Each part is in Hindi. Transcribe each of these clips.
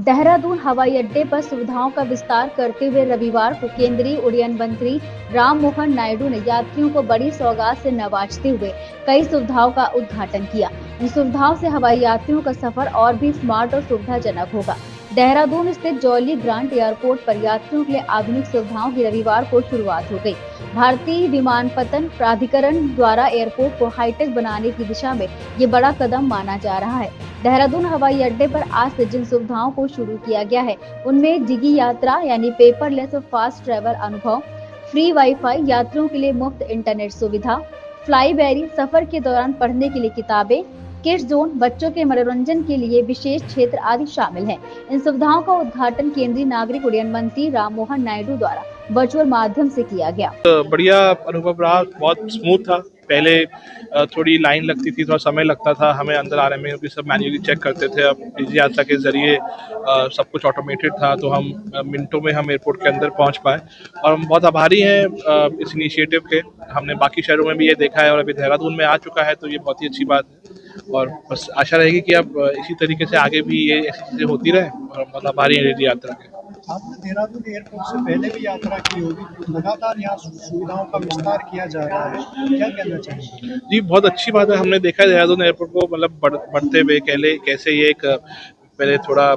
देहरादून हवाई अड्डे पर सुविधाओं का विस्तार करते हुए रविवार को केंद्रीय उड्डयन मंत्री राम मोहन नायडू ने यात्रियों को बड़ी सौगात से नवाजते हुए कई सुविधाओं का उद्घाटन किया। इन सुविधाओं से हवाई यात्रियों का सफर और भी स्मार्ट और सुविधाजनक होगा। देहरादून स्थित जॉली ग्रांट एयरपोर्ट पर यात्रियों के लिए आधुनिक सुविधाओं की रविवार को शुरुआत हो गई। भारतीय विमानपत्तन प्राधिकरण द्वारा एयरपोर्ट को हाईटेक बनाने की दिशा में ये बड़ा कदम माना जा रहा है। देहरादून हवाई अड्डे पर आज से जिन सुविधाओं को शुरू किया गया है उनमें डिगी यात्रा यानी पेपरलेस और फास्ट ट्रैवल अनुभव, फ्री वाईफाई, यात्रियों के लिए मुफ्त इंटरनेट सुविधा, फ्लाईबेरी, सफर के दौरान पढ़ने के लिए किताबें, किड्स जोन, बच्चों के मनोरंजन के लिए विशेष क्षेत्र आदि शामिल हैं। इन सुविधाओं का उद्घाटन केंद्रीय नागरिक उड्डयन मंत्री राम मोहन नायडू द्वारा वर्चुअल माध्यम से किया गया। बढ़िया अनुभव रहा, बहुत स्मूथ था। पहले थोड़ी लाइन लगती थी, थोड़ा समय लगता था हमें अंदर आने में, क्योंकि सब मैन्युअली चेक करते थे। अब डिजी यात्रा के जरिए सब कुछ ऑटोमेटेड था, तो हम मिनटों में हम एयरपोर्ट के अंदर पहुंच पाए और हम बहुत आभारी हैं इस इनिशिएटिव के। हमने बाकी शहरों में भी ये देखा है और अभी देहरादून में आ चुका है, तो ये बहुत ही अच्छी बात है और बस आशा रहेगी कि अब इसी तरीके से आगे भी ये ऐसी चीज़ें होती रहे और हम बहुत आभारी हैं डिजी यात्रा के। आपने देहरादून एयरपोर्ट से पहले भी यात्रा की होगी, लगातार यहाँ सुविधाओं का विस्तार किया जा रहा है, क्या कहना चाहेंगे? जी, बहुत अच्छी बात है। हमने देखा है देहरादून एयरपोर्ट को मतलब बढ़ते हुए कैसे ये एक पहले थोड़ा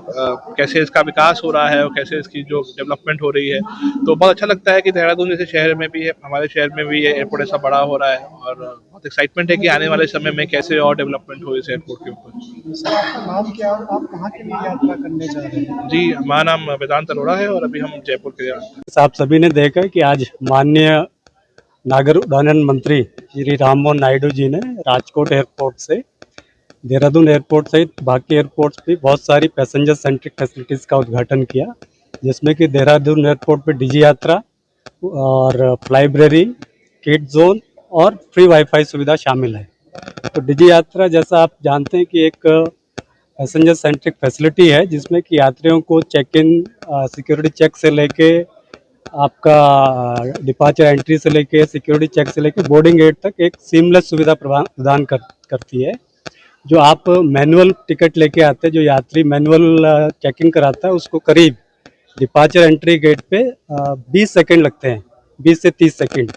कैसे इसका विकास हो रहा है और कैसे इसकी जो डेवलपमेंट हो रही है, तो बहुत अच्छा लगता है कि देहरादून जैसे शहर में भी हमारे शहर में भी ये एयरपोर्ट ऐसा बड़ा हो रहा है और बहुत एक्साइटमेंट है कि आने वाले समय में कैसे और डेवलपमेंट हो इस एयरपोर्ट के ऊपर। सर, आपका नाम क्या और आप कहाँ के लिए यात्रा करने जा रहे हैं? जी, हमारा नाम वेदांत अरोड़ा है और अभी हम जयपुर के लिए। आप सभी ने देखा कि आज माननीय नागरिक उड्डयन मंत्री श्री राम मोहन नायडू जी ने राजकोट एयरपोर्ट से देहरादून एयरपोर्ट सहित बाकी एयरपोर्ट्स भी बहुत सारी पैसेंजर सेंट्रिक फैसिलिटीज़ का उद्घाटन किया, जिसमें कि देहरादून एयरपोर्ट पे डिजी यात्रा और लाइब्रेरी, किड्स जोन और फ्री वाईफाई सुविधा शामिल है। तो डिजी यात्रा जैसा आप जानते हैं कि एक पैसेंजर सेंट्रिक फैसिलिटी है, जिसमें कि यात्रियों को चेक इन, सिक्योरिटी चेक से लेके आपका डिपार्चर एंट्री से लेके सिक्योरिटी चेक से लेके बोर्डिंग गेट तक एक सीमलेस सुविधा प्रदान करती है। जो आप मैनुअल टिकट लेके आते हैं, जो यात्री मैनुअल चेकिंग कराता है, उसको करीब डिपार्चर एंट्री गेट पे 20 सेकंड लगते हैं, 20 से 30 सेकंड।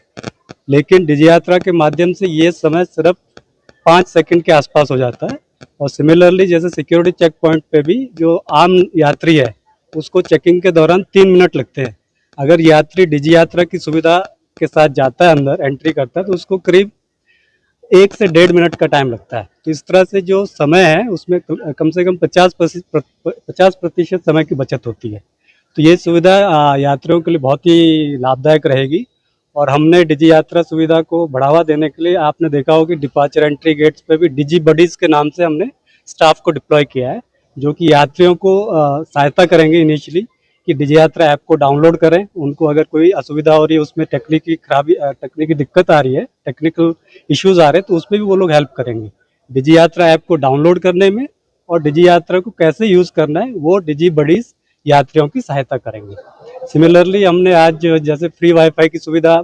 लेकिन डिजी यात्रा के माध्यम से ये समय सिर्फ 5 सेकंड के आसपास हो जाता है। और सिमिलरली जैसे सिक्योरिटी चेक पॉइंट पे भी जो आम यात्री है उसको चेकिंग के दौरान 3 मिनट लगते हैं। अगर यात्री डिजी यात्रा की सुविधा के साथ जाता है, अंदर एंट्री करता है, तो उसको करीब 1 से 1.5 मिनट का टाइम लगता है। तो इस तरह से जो समय है उसमें कम से कम 50% समय की बचत होती है। तो ये सुविधा यात्रियों के लिए बहुत ही लाभदायक रहेगी और हमने डिजी यात्रा सुविधा को बढ़ावा देने के लिए, आपने देखा हो कि डिपार्चर एंट्री गेट्स पे भी डिजी बडीज के नाम से हमने स्टाफ को डिप्लॉय किया है, जो कि यात्रियों को सहायता करेंगे इनिशियली कि डिजी यात्रा ऐप को डाउनलोड करें। उनको अगर कोई असुविधा हो रही है, उसमें तकनीकी दिक्कत आ रही है, टेक्निकल इश्यूज आ रहे हैं, तो उसमें भी वो लोग हेल्प करेंगे डिजी यात्रा ऐप को डाउनलोड करने में। और डिजी यात्रा को कैसे यूज़ करना है वो डिजी बडीज यात्रियों की सहायता करेंगे। सिमिलरली हमने आज जैसे फ्री वाईफाई की सुविधा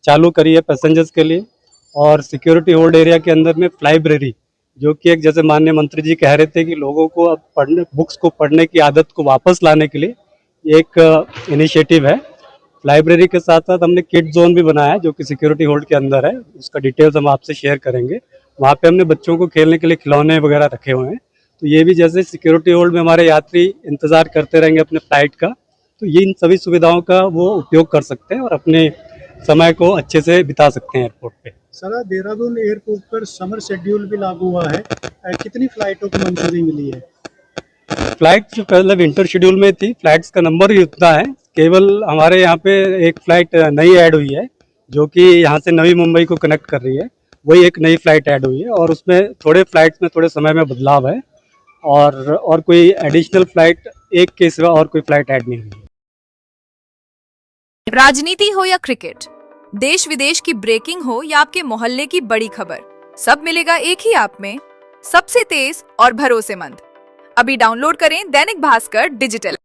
चालू करी है पैसेंजर्स के लिए, और सिक्योरिटी होल्ड एरिया के अंदर में लाइब्रेरी, जो कि एक जैसे माननीय मंत्री जी कह रहे थे कि लोगों को अब बुक्स को पढ़ने की आदत को वापस लाने के लिए एक इनिशिएटिव है। लाइब्रेरी के साथ साथ हमने किड जोन भी बनाया है, जो कि सिक्योरिटी होल्ड के अंदर है। उसका डिटेल्स हम आपसे शेयर करेंगे। वहाँ पे हमने बच्चों को खेलने के लिए खिलौने वगैरह रखे हुए हैं। तो ये भी जैसे सिक्योरिटी होल्ड में हमारे यात्री इंतज़ार करते रहेंगे अपने फ्लाइट का, तो ये इन सभी सुविधाओं का वो उपयोग कर सकते हैं और अपने समय को अच्छे से बिता सकते हैं एयरपोर्ट पे। सर, देहरादून एयरपोर्ट पर समर शेड्यूल भी लागू हुआ है, कितनी फ्लाइटों को मंजूरी मिली है? फ्लाइट जो पहले विंटर शेड्यूल में थी, फ्लाइट्स का नंबर ही उतना है। केवल हमारे यहाँ पे एक फ़्लाइट नई ऐड हुई है, जो कि यहाँ से नवी मुंबई को कनेक्ट कर रही है। वही एक नई फ़्लाइट ऐड हुई है और उसमें थोड़े फ्लाइट्स में थोड़े समय में बदलाव है और कोई एडिशनल फ्लाइट एक के सिवा और कोई फ्लाइट ऐड नहीं हुई है। राजनीति हो या क्रिकेट, देश विदेश की ब्रेकिंग हो या आपके मोहल्ले की बड़ी खबर, सब मिलेगा एक ही ऐप में, सबसे तेज और भरोसेमंद। अभी डाउनलोड करें दैनिक भास्कर डिजिटल।